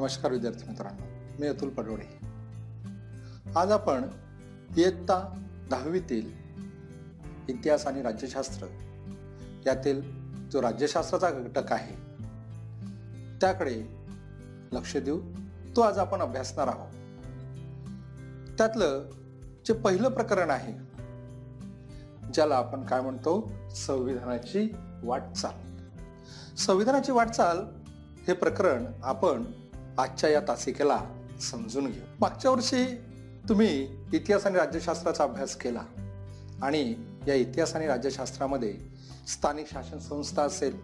नमस्कार विद्यार्थी मित्रांनो, मी अतुल पडोळे. आज आपण इयत्ता 10वीतील इतिहास आणि राज्यशास्त्र यातील जो राज्यशास्त्राचा घटक आहे त्याकडे लक्ष देऊ. तो आज आपण अभ्यासणार आहोत. त्यातलं जे पहिलं प्रकरण आहे ज्याला आपण काय म्हणतो, संविधानाची वाटचाल. संविधानाची वाटचाल हे प्रकरण आपण आजच्या या तासिकेला समजून घेऊ. मागच्या वर्षी तुम्ही इतिहास आणि राज्यशास्त्राचा अभ्यास केला आणि या इतिहास आणि राज्यशास्त्रामध्ये स्थानिक शासन संस्था असेल,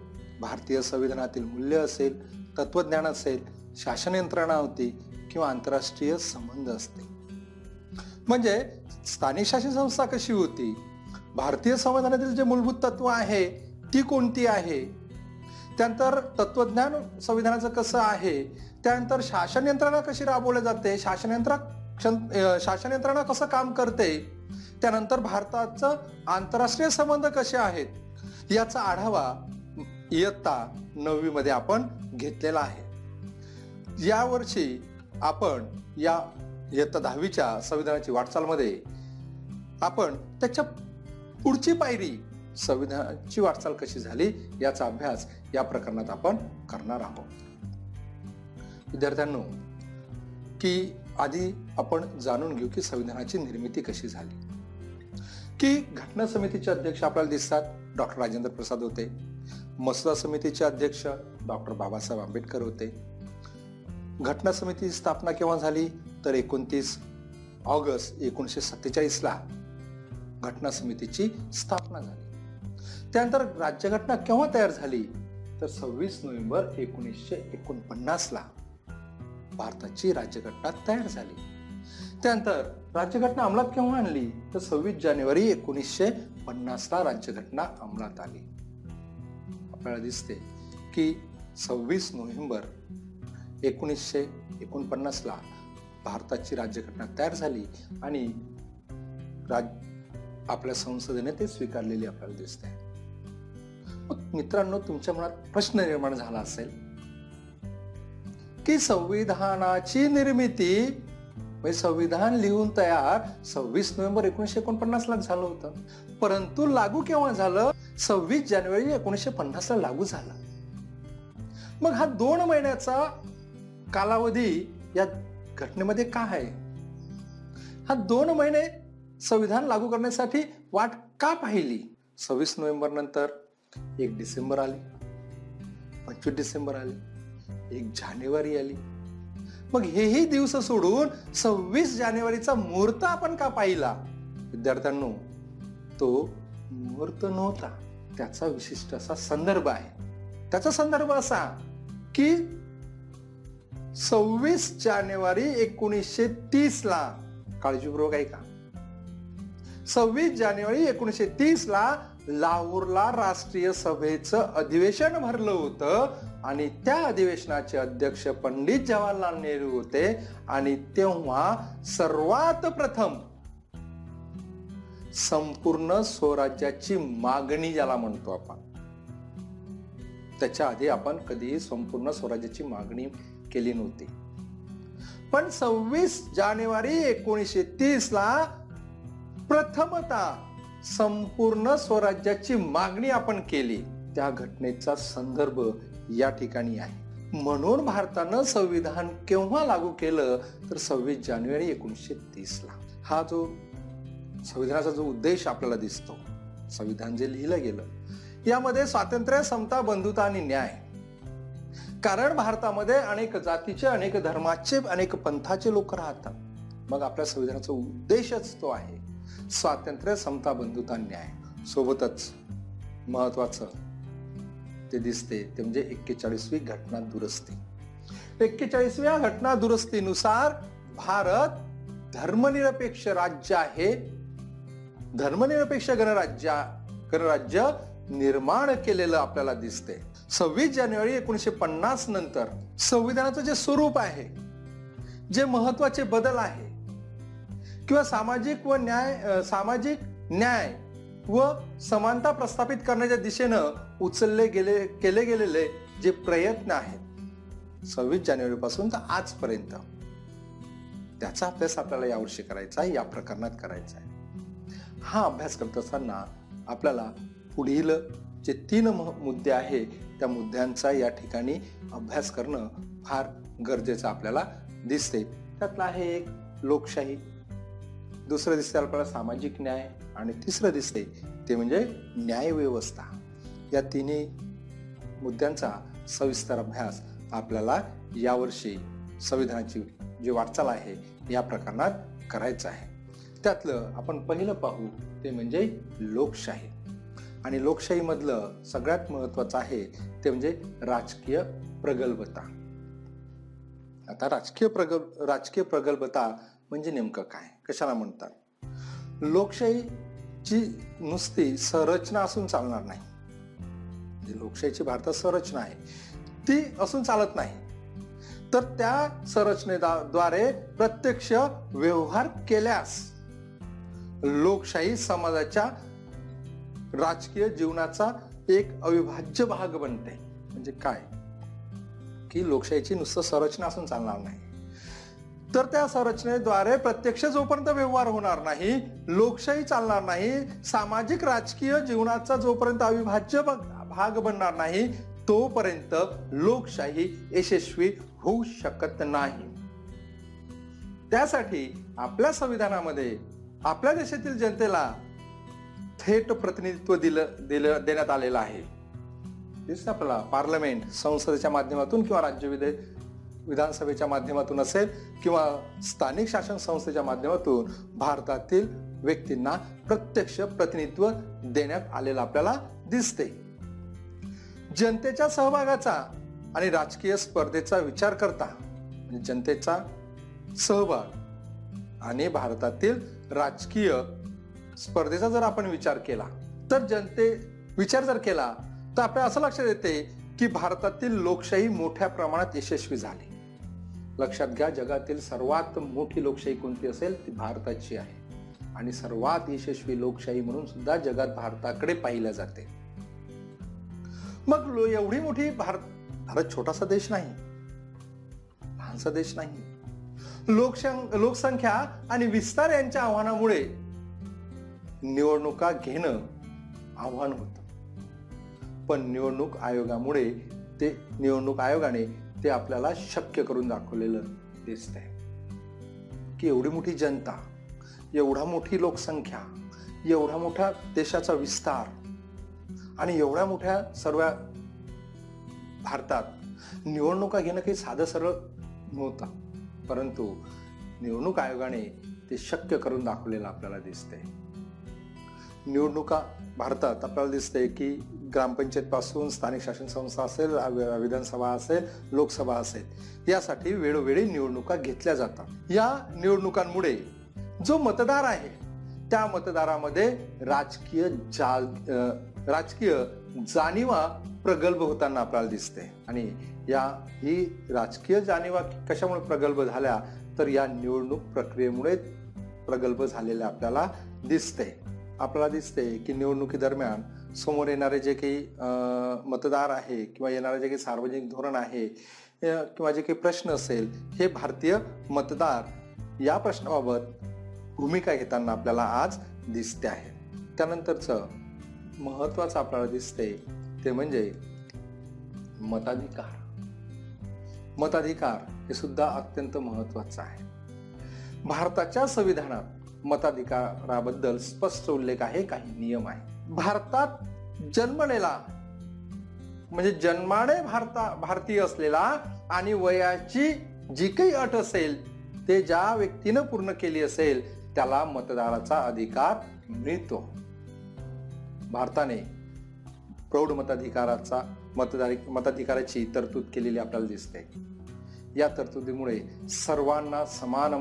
भारतीय संविधानातील मूल्य असेल, तत्वज्ञान असेल, शासन यंत्रणा होती किंवा आंतरराष्ट्रीय संबंध असते. म्हणजे स्थानिक शासन संस्था कशी होती, भारतीय संविधानातील जे मूलभूत तत्व आहे ती कोणती आहे, त्यानंतर तत्वज्ञान संविधानाचं कसं आहे, त्यानंतर शासन यंत्रणा कशी राबवली जाते, शासन यंत्रणा कसं काम करते, त्यानंतर भारताचं आंतरराष्ट्रीय संबंध कसे आहेत, याचा आढावा इयत्ता 9वी मध्ये आपण घेतलेला आहे. यावर्षी आपण या इयत्ता 10वीच्या संविधानाची वाटचालमध्ये आपण त्याच्या पुढची पायरी, संविधानाची वाटचाल कशी झाली याचा अभ्यास या प्रकरणात आपण करणार आहोत. विद्यार्थ्यांनो, की आधी आपण जाणून घेऊ की संविधानाची निर्मिती कशी झाली. की घटना समितीचे अध्यक्ष आपल्याला दिसतात, डॉक्टर राजेंद्र प्रसाद होते. मसुदा समितीचे अध्यक्ष डॉक्टर बाबासाहेब आंबेडकर होते. घटना समितीची स्थापना केव्हा झाली तर 29 ऑगस्ट 1947ला घटना समितीची स्थापना झाली. त्यानंतर राज्यघटना केव्हा तयार झाली तर 26 नोव्हेंबर 1949ला भारताची राज्यघटना तयार झाली. त्यानंतर राज्यघटना अंमलात केव्हा आणली तर 26 जानेवारी 1950ला राज्यघटना अंमलात आली. आपल्याला दिसते की 26 नोव्हेंबर 1949ला भारताची राज्यघटना तयार झाली आणि आपल्या संसदेने ते स्वीकारलेली आपल्याला दिसते. मित्रांनो, तुमच्या मनात प्रश्न निर्माण झाला असेल की संविधानाची निर्मिती म्हणजे संविधान लिहून तयार 26 नोव्हेंबर 1949ला झालं होतं, परंतु लागू केव्हा झालं 26 जानेवारी 1950ला लागू झालं. मग हा 2 महिन्याचा कालावधी या घटनेमध्ये का आहे? हा 2 महिने संविधान लागू करण्यासाठी वाट का पाहिली? 26 नोव्हेंबर नंतर 1 डिसेंबर आली, 25 डिसेंबर आली, 1 जानेवारी आली. मग हेही दिवस सोडून 26 जानेवारीचा मुहूर्त आपण का पाहिला? विद्यार्थ्यांनो, तो मुहूर्त नव्हता, त्याचा विशिष्ट असा संदर्भ आहे. त्याचा संदर्भ असा की 26 जानेवारी 1930ला, काळजीपूर्वक ऐका, 26 जानेवारी 1930ला लाहोरला राष्ट्रीय सभेचं अधिवेशन भरलं होतं आणि त्या अधिवेशनाचे अध्यक्ष पंडित जवाहरलाल नेहरू होते. आणि तेव्हा सर्वात प्रथम संपूर्ण स्वराज्याची मागणी ज्याला म्हणतो आपण, त्याच्या आधी आपण कधीही संपूर्ण स्वराज्याची मागणी केली नव्हती. पण 26 जानेवारी 1930ला प्रथमतः संपूर्ण स्वराज्याची मागणी आपण केली. त्या घटनेचा संदर्भ या ठिकाणी आहे. म्हणून भारतानं संविधान केव्हा लागू केलं तर 26 जानेवारी 1930ला. हा जो संविधानाचा जो उद्देश आपल्याला दिसतो, संविधान जे लिहिलं गेलं, यामध्ये स्वातंत्र्य, समता, बंधुता आणि न्याय. कारण भारतामध्ये अनेक जातीचे, अनेक धर्माचे, अनेक पंथाचे लोक राहतात. मग आपल्या संविधानाचा उद्देशच तो आहे, स्वातंत्र्य, समता, बंधुता, न्याय. सोबतच महत्वाचं ते दिसते ते म्हणजे 41वी घटना दुरुस्ती. 41व्या घटना दुरुस्तीनुसार भारत धर्मनिरपेक्ष राज्य आहे, धर्मनिरपेक्ष गणराज्य निर्माण केलेलं आपल्याला दिसते. 26 जानेवारी 1950 नंतर संविधानाचं जे स्वरूप आहे, जे महत्वाचे बदल आहे किंवा सामाजिक न्याय व समानता प्रस्थापित करण्याच्या दिशेनं केले गेलेले जे प्रयत्न आहेत 26 जानेवारी पासून तर आजपर्यंत त्याचा अभ्यास आपल्याला यावर्षी करायचा आहे, या प्रकरणात करायचा आहे. हा अभ्यास करत असताना आपल्याला पुढील जे 3 मुद्दे आहे त्या मुद्द्यांचा या ठिकाणी अभ्यास करणं फार गरजेचं आपल्याला दिसते. त्यातला आहे एक लोकशाही, दुसरं दिसते आपल्याला सामाजिक न्याय, आणि तिसरं दिसते ते म्हणजे न्यायव्यवस्था. या तिन्ही मुद्द्यांचा सविस्तर अभ्यास आपल्याला यावर्षी संविधानाची जी वाटचाल आहे या प्रकरणात करायचं आहे. त्यातलं आपण पहिलं पाहू ते म्हणजे लोकशाही. आणि लोकशाही मधलं सगळ्यात महत्वाचं आहे ते म्हणजे राजकीय प्रगल्भता. आता राजकीय प्रगल्भता म्हणजे नेमकं काय, कशाला म्हणतात? लोकशाहीची नुसती संरचना असून चालणार नाही. लोकशाहीची भारतात संरचना आहे ती असून चालत नाही, तर त्या संरचनेद्वारे प्रत्यक्ष व्यवहार केल्यास लोकशाही समाजाच्या राजकीय जीवनाचा एक अविभाज्य भाग बनते. म्हणजे काय की लोकशाहीची नुसतं संरचना असून चालणार नाही, तर त्या संरचनेद्वारे प्रत्यक्ष जोपर्यंत व्यवहार होणार नाही, लोकशाही चालणार नाही, सामाजिक राजकीय जीवनाचा जोपर्यंत अविभाज्य भाग बनणार नाही, तोपर्यंत लोकशाही यशस्वी होऊ शकत नाही. त्यासाठी आपल्या संविधानामध्ये आपल्या देशातील जनतेला थेट प्रतिनिधित्व देण्यात आलेलं आहे. दिसतं आपल्याला पार्लमेंट, संसदेच्या माध्यमातून किंवा राज्य विधानसभेच्या माध्यमातून असेल किंवा स्थानिक शासन संस्थेच्या माध्यमातून भारतातील व्यक्तींना प्रत्यक्ष प्रतिनिधित्व देण्यात आलेलं आपल्याला दिसते. जनतेच्या सहभागाचा आणि राजकीय स्पर्धेचा विचार करता, म्हणजे जनतेचा सहभाग आणि भारतातील राजकीय स्पर्धेचा जर आपण विचार केला तर विचार जर केला तर आपल्याला असं लक्षात येते की भारतातील लोकशाही मोठ्या प्रमाणात यशस्वी झाली. लक्षात घ्या, जगातील सर्वात मोठी लोकशाही कोणती असेल ती भारताची आहे, आणि सर्वात यशस्वी लोकशाही म्हणून सुद्धा जगात भारताकडे पाहिलं जाते. मग एवढी मोठी भारत छोटासा देश नाही, लहानसा देश नाही. लोकसंख्या आणि विस्तार यांच्या आव्हानामुळे निवडणुका घेणं आव्हान होतं, पण निवडणूक आयोगाने ते आपल्याला शक्य करून दाखवलेलं दिसतंय की एवढी मोठी जनता, एवढा मोठी लोकसंख्या, एवढा मोठा देशाचा विस्तार आणि एवढ्या मोठ्या सर्व भारतात निवडणुका घेणं काही साधं सरळ नव्हतं, परंतु निवडणूक आयोगाने ते शक्य करून दाखवलेलं आपल्याला दिसतंय. निवडणुका भारतात आपल्याला दिसतंय की ग्रामपंचायत पासून स्थानिक शासन संस्था असेल, विधानसभा असेल, लोकसभा असेल, यासाठी वेळोवेळी निवडणुका घेतल्या जातात. या निवडणुकांमुळे जो मतदार आहे त्या मतदारामध्ये राजकीय जाणीवा प्रगल्भ होताना आपल्याला दिसते. आणि ही राजकीय जाणीवा कशामुळे प्रगल्भ झाल्या तर या निवडणूक प्रक्रियेमुळे प्रगल्भ झालेल्या आपल्याला दिसते. आपल्याला दिसते की निवडणुकी दरम्यान समोर येणारे जे काही मतदार आहे किंवा येणारे जे काही सार्वजनिक धोरण आहे किंवा जे काही प्रश्न असेल, हे भारतीय मतदार या प्रश्नाबाबत भूमिका घेताना आपल्याला आज दिसते आहे. त्यानंतरचं महत्वाचं आपल्याला दिसते ते म्हणजे मताधिकार. मताधिकार हे सुद्धा अत्यंत महत्वाचं आहे. भारताच्या संविधानात मताधिकाराबद्दल स्पष्ट उल्लेख आहे, काही नियम आहे. भारतात जन्मलेला म्हणजे जन्माने भारतीय असलेला आणि वयाची जी काही अट असेल ते ज्या व्यक्तीनं पूर्ण केली असेल त्याला मतदाराचा अधिकार मिळतो. भारताने प्रौढ मताधिकाराची तरतूद केलेली आपल्याला दिसते. या तरतुदीमुळे सर्वांना समान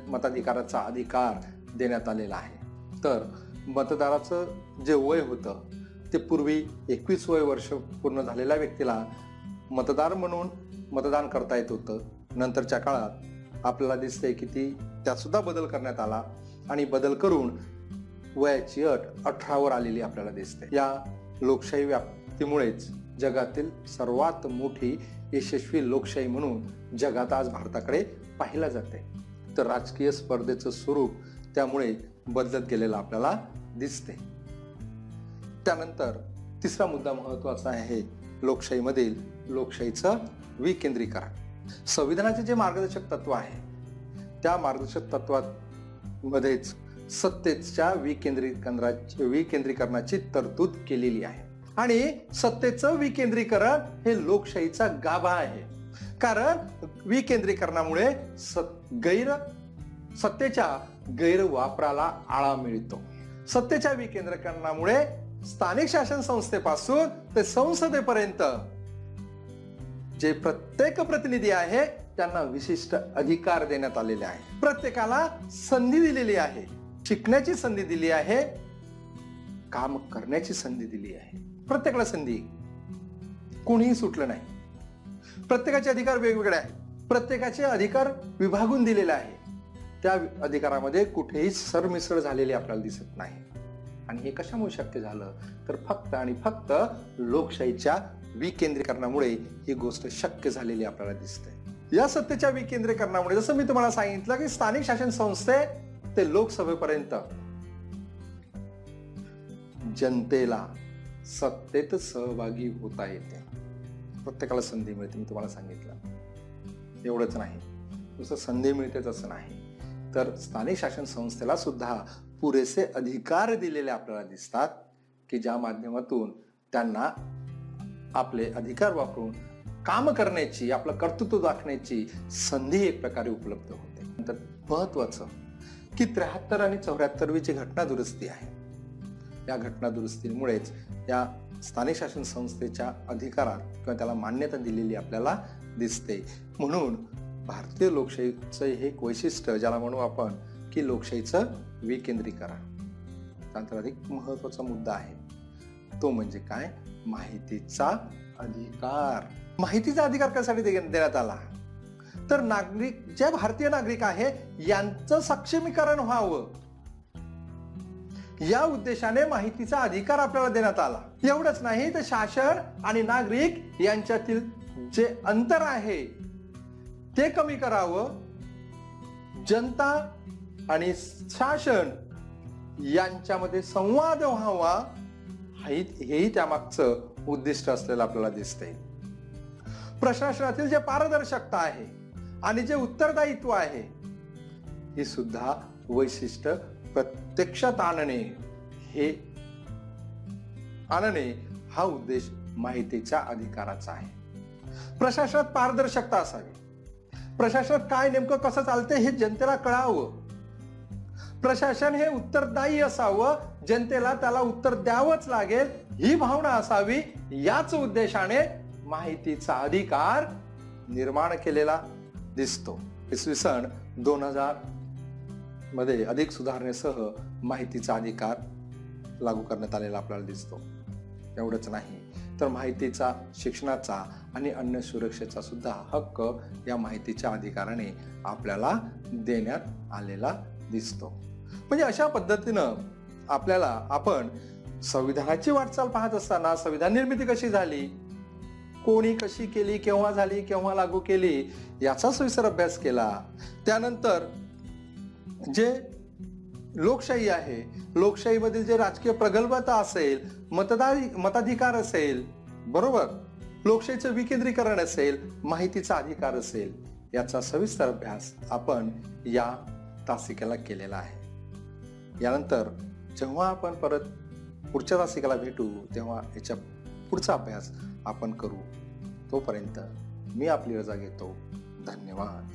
मताधिकाराचा अधिकार देण्यात आलेला आहे. तर मतदाराचं जे वय होतं ते पूर्वी 21 वर्ष पूर्ण झालेल्या व्यक्तीला मतदार म्हणून मतदान करता येत होतं. नंतरच्या काळात आपल्याला दिसते की त्यात सुद्धा बदल करण्यात आला आणि बदल करून वयाची अट 18 वर आलेली आपल्याला दिसते. या लोकशाही व्याप्तीमुळेच जगातील सर्वात मोठी यशस्वी लोकशाही म्हणून जगात आज भारताकडे पाहिलं जाते. तर राजकीय स्पर्धेचं स्वरूप त्यामुळे बदलत गेलेलं आपल्याला दिसते. त्यानंतर तिसरा मुद्दा महत्वाचा आहे लोकशाहीमधील लोकशाहीचं विकेंद्रीकरण. संविधानाचे जे मार्गदर्शक तत्व आहे त्या मार्गदर्शक तत्वामध्येच सत्तेच्या विकेंद्रीकरणाची तरतूद केलेली आहे. आणि सत्तेचं विकेंद्रीकरण हे लोकशाहीचा गाभा आहे. कारण विकेंद्रीकरणामुळे सत्तेच्या गैरवापराला आळा मिळतो. सत्तेच्या विकेंद्रीकरणामुळे स्थानिक शासन संस्थेपासून ते संसदेपर्यंत जे प्रत्येक प्रतिनिधी आहे त्यांना विशिष्ट अधिकार देण्यात आलेले आहे. प्रत्येकाला संधी दिलेली आहे, शिकण्याची संधी दिली आहे, काम करण्याची संधी दिली आहे. प्रत्येकाला संधी, कोणीही सुटलं नाही. प्रत्येकाचे अधिकार वेगवेगळे आहेत, प्रत्येकाचे अधिकार विभागून दिलेले आहे. त्या अधिकारामध्ये कुठेही सरमिसळ झालेली आपल्याला दिसत नाही. आणि हे कशामुळे शक्य झालं तर फक्त आणि फक्त लोकशाहीच्या विकेंद्रीकरणामुळे ही गोष्ट शक्य झालेली आपल्याला दिसते. या सत्तेच्या विकेंद्रीकरणामुळे जसं मी तुम्हाला सांगितलं की स्थानिक शासन संस्थे ते लोकसभेपर्यंत जनतेला सत्तेत सहभागी होता येते. प्रत्येकाला संधी मिळते. मी तुम्हाला सांगितलं एवढंच नाही, नुसतं संधी मिळतेच असं नाही, तर स्थानिक शासन संस्थेला सुद्धा पुरेसे अधिकार दिलेले आपल्याला दिसतात की ज्या माध्यमातून त्यांना आपले अधिकार वापरून काम करण्याची, आपलं कर्तृत्व दाखवण्याची संधी एक प्रकारे उपलब्ध होते. नंतर महत्वाचं की 73 आणि 74वी जी घटना दुरुस्ती आहे, या घटना दुरुस्तीमुळेच या स्थानिक शासन संस्थेच्या अधिकारात किंवा त्याला मान्यता दिलेली आपल्याला दिसते. म्हणून भारतीय लोकशाहीचं हे एक वैशिष्ट्य ज्याला म्हणू आपण की लोकशाहीचं विकेंद्रीकरण. त्यानंतर अधिक महत्वाचा मुद्दा आहे तो म्हणजे काय, माहितीचा अधिकार. माहितीचा अधिकार कशासाठी देण्यात आला तर नागरिक, जे भारतीय नागरिक आहे यांचं सक्षमीकरण व्हावं या उद्देशाने माहितीचा अधिकार आपल्याला देण्यात आला. एवढंच नाही तर शासन आणि नागरिक यांच्यातील जे अंतर आहे ते कमी करावं, जनता आणि शासन यांच्यामध्ये संवाद व्हावा, हेही त्यामागचं उद्दिष्ट असलेलं आपल्याला दिसतंय. प्रशासनातील जे पारदर्शकता आहे आणि जे उत्तरदायित्व आहे हे सुद्धा वैशिष्ट्य प्रत्यक्षात आणणे हा उद्देश माहितीच्या अधिकाराचा आहे. प्रशासनात पारदर्शकता असावी, प्रशासनात काय नेमकं कसं चालतंय हे जनतेला कळावं, प्रशासन हे उत्तरदायी असावं, जनतेला त्याला उत्तर द्यावंच लागेल ही भावना असावी, याच उद्देशाने माहितीचा अधिकार निर्माण केलेला दिसतो. इसवी सन 2000 मध्ये अधिक सुधारणेसह माहितीचा अधिकार लागू करण्यात आलेला आपल्याला दिसतो. एवढंच नाही तर माहितीचा, शिक्षणाचा आणि अन्न सुरक्षेचा सुद्धा हक्क या माहितीच्या अधिकाराने आपल्याला देण्यात आलेला दिसतो. म्हणजे अशा पद्धतीनं आपण संविधानाची वाटचाल पाहत असताना संविधान निर्मिती कशी झाली, कोणी कशी केली, केव्हा झाली, केव्हा लागू केली याचा सविस्तर अभ्यास केला. त्यानंतर जे लोकशाही आहे, लोकशाहीमधील जे राजकीय प्रगल्भता असेल, मताधिकार असेल, बरोबर, लोकशाहीचं विकेंद्रीकरण असेल, माहितीचा अधिकार असेल, याचा सविस्तर अभ्यास आपण या तासिकेला केलेला आहे. यानंतर जेव्हा आपण परत पुढच्या तासिकेला भेटू तेव्हा याच्या पुढचा अभ्यास आपण करू. तोपर्यंत मी आपली रजा घेतो. धन्यवाद.